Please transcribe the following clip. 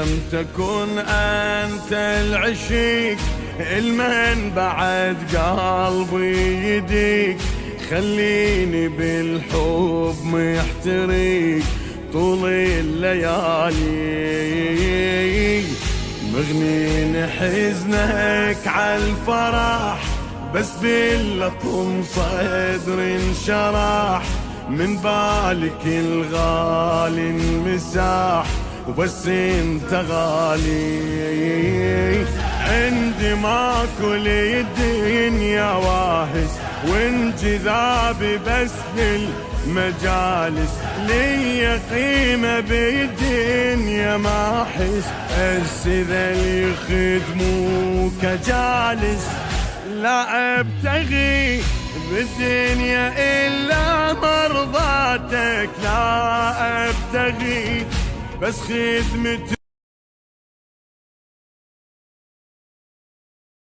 لم تكن أنت العشيق المن بعد قلبي يديك، خليني بالحب محتريك طول الليالي، مغنين حزنك عالفرح بس باللطم صدر انشرح، من بالك الغالي انمساح وبس انت غالي، عندي ما كل الدنيا واهس وانجذابي بس للمجالس، لي قيمة بالدنيا ما احس اذا يخدموك جالس، لا ابتغي بالدنيا الا مرضاتك، لا ابتغي بس خدمتك